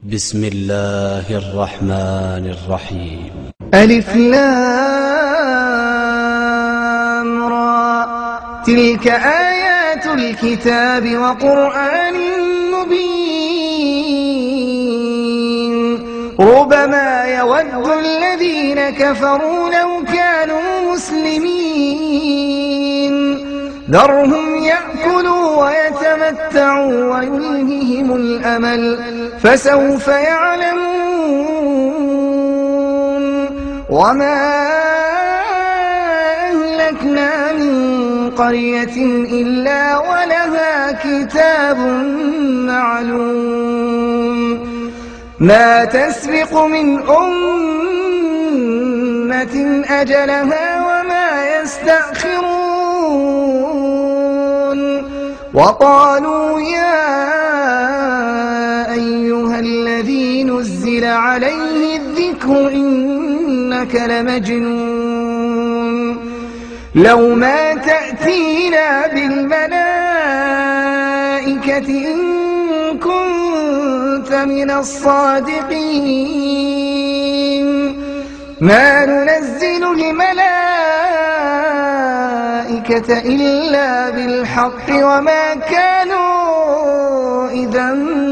بسم الله الرحمن الرحيم. ألف لام را، تلك آيات الكتاب وقرآن مبين. ربما يود الذين كفروا لو كانوا مسلمين، ذرهم يأكلوا ويتمتعوا ويلههم الأمل، فسوف يعلمون. وما أهلكنا من قرية إلا ولها كتاب معلوم، ما تسبق من أمة أجلها وما يستأخرون. وقالوا يا أيها الذي نزل عليه الذكر إنك لمجنون، لو ما تأتينا بالملائكة إن كنت من الصادقين. ما ننزل الملائكة إلا بالحق وما كانوا إذا منظرين.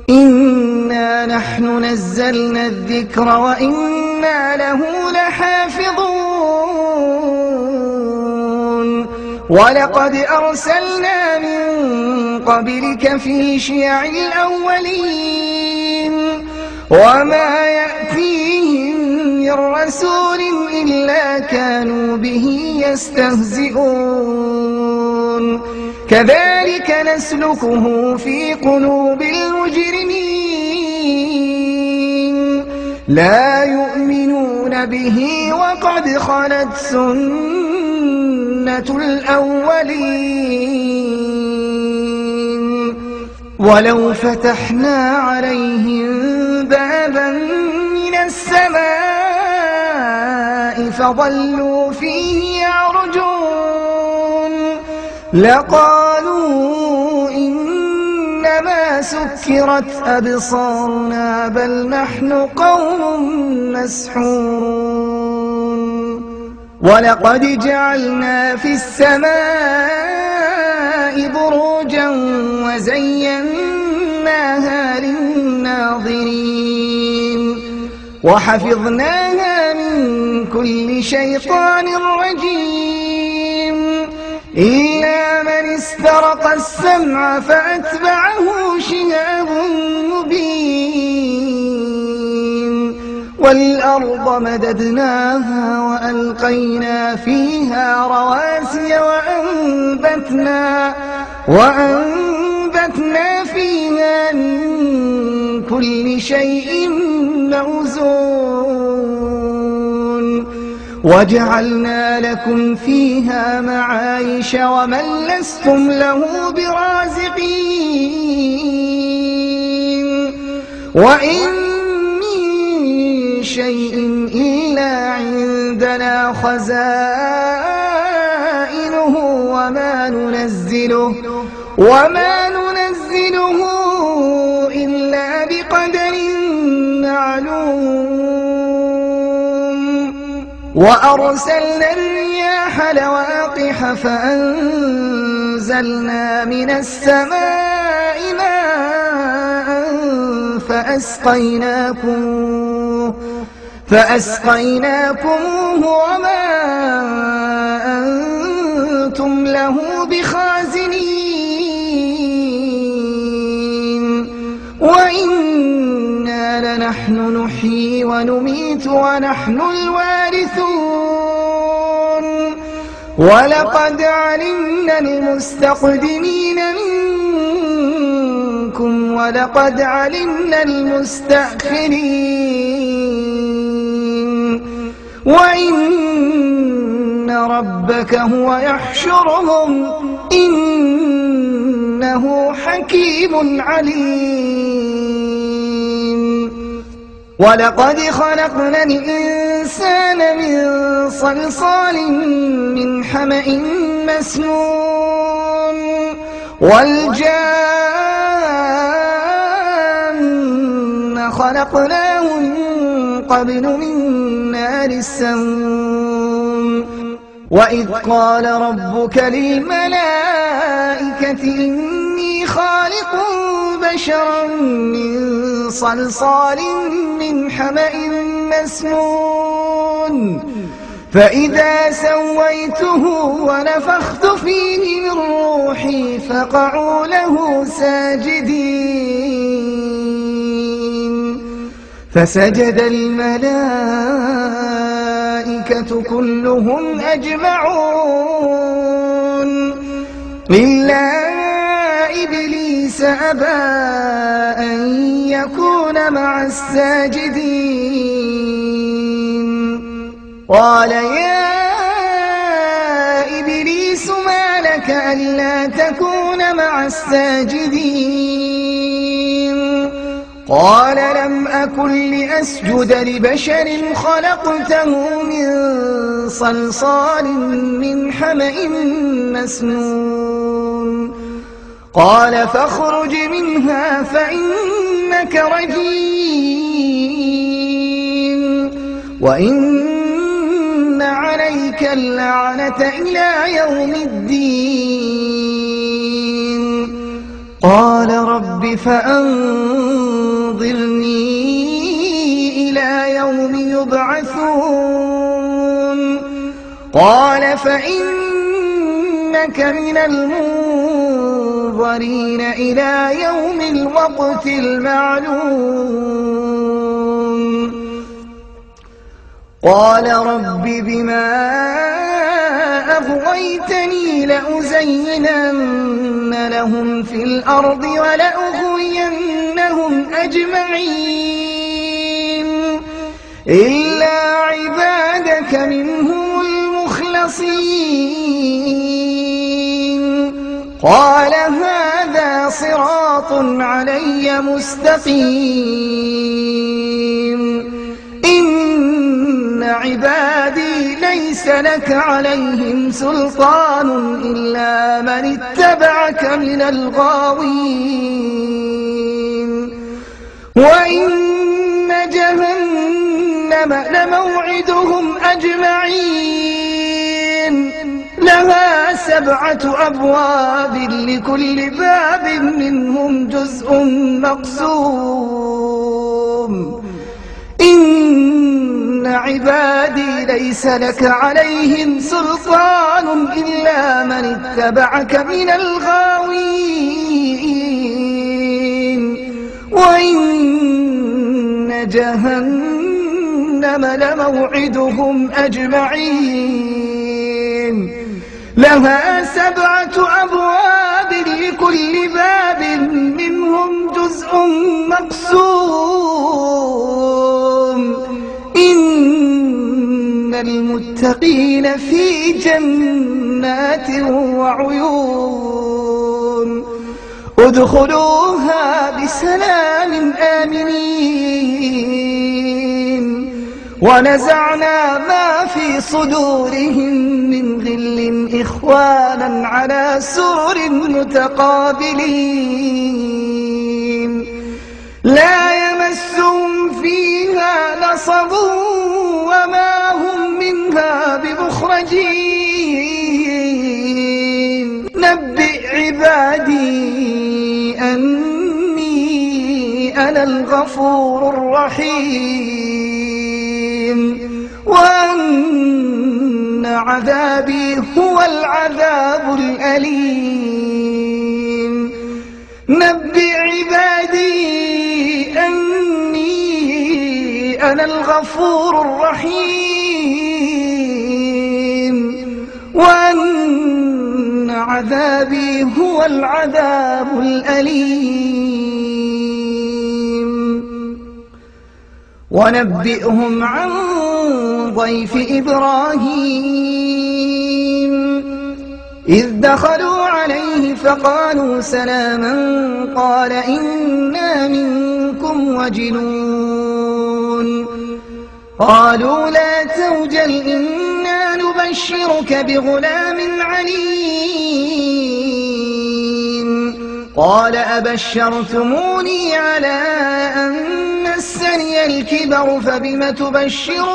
إنا نحن نزلنا الذكر وإنا له لحافظون. ولقد أرسلنا من قبلك في شيع الأولين، وما يأتيهم من رسول إلا كانوا به يستهزئون. كذلك نسلكه في قلوب المجرمين، لا يؤمنون به وقد خلت سنة الأولين. ولو فتحنا عليهم بابا من السماء فظلوا فيه يعرجون لقالوا إنما سكرت أبصارنا بل نحن قوم مسحورون. ولقد جعلنا في السماء بروجا وزيناها للناظرين، وحفظناها من كل شيطان رجيم، إلا من استرق السمع فأتبعه شهاب مبين. والأرض مددناها وألقينا فيها رواسي وأنبتنا فيها من كل شيء موزون. وجعلنا لكم فيها معايش ومن لستم له برازقين. وإن من شيء إلا عندنا خزائنه وما ننزله إلا بقدر معلوم. وأرسلنا الرياح لواقح فأنزلنا من السماء ماء فأسقيناكموه وما أنتم له بخازنين. وإنا لنحن نحيي ونميت ونحن الوارثون. ولقد علمنا المستقدمين منكم ولقد علمنا المستأخرين. وإن ربك هو يحشرهم إنه حكيم عليم. ولقد خلقنا الإنسان من صلصال من حمأ مسنون والجان خلقناه من قبل من نار السموم وإذ قال ربك للملائكة إني خالق بشرا من صلصال من حمأ مسنون فإذا سويته ونفخت فيه من روحي فقعوا له ساجدين فسجد الملائكة كلهم أجمعون إلا إبليس أبى أن يكون مع الساجدين قال يا إبليس ما لك ألا تكون مع الساجدين قال لم أكن لأسجد لبشر خلقته من صلصال من حمأ مسنون قال فاخرج منها فإنك رجيم وإن عليك اللعنة إلى يوم الدين قال رب فأنظرني إلى يوم يبعثون قال فإنك من المنظرين إلى يوم الوقت المعلوم قال رب بما أغويتني لأزينن لهم في الأرض ولأغوينهم أجمعين إلا عبادك منهم المخلصين قال هذا صراط علي مستقيم إن عبادي ليس لك عليهم سلطان إلا من اتبعك من الغاوين وإن جهنم لموعدهم أجمعين لها 7 أبواب لكل باب منهم جزء مقسوم إن عبادي ليس لك عليهم سلطان إلا من اتبعك من الغاوين وإن جهنم لموعدهم أجمعين لها 7 أبواب لكل باب منهم جزء مقسوم إن المتقين في جنات وعيون ادخلوها بسلام آمنين ونزعنا ما في صدورهم من غل إخوانا على سرر متقابلين لا يمسهم فيها نصب وما هم منها بمخرجين نبئ عبادي أني أنا الغفور الرحيم وأن عذابي هو العذاب الأليم نبئ عبادي أني أنا الغفور الرحيم وأن عذابي هو العذاب الأليم ونبئهم عن ضيف إبراهيم إذ دخلوا عليه فقالوا سلاما قال إنا منكم وجلون قالوا لا توجل إنا نبشرك بغلام عليم قال أبشرتموني على أن مسني الكبر فبم تبشرون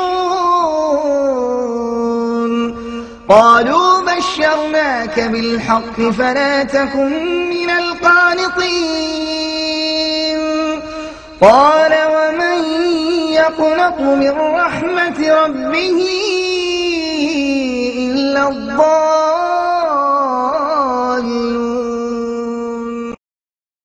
قالوا بشرناك بالحق فلا تكن من القانطين قال ومن يقنط من رحمة ربه إلا الضالون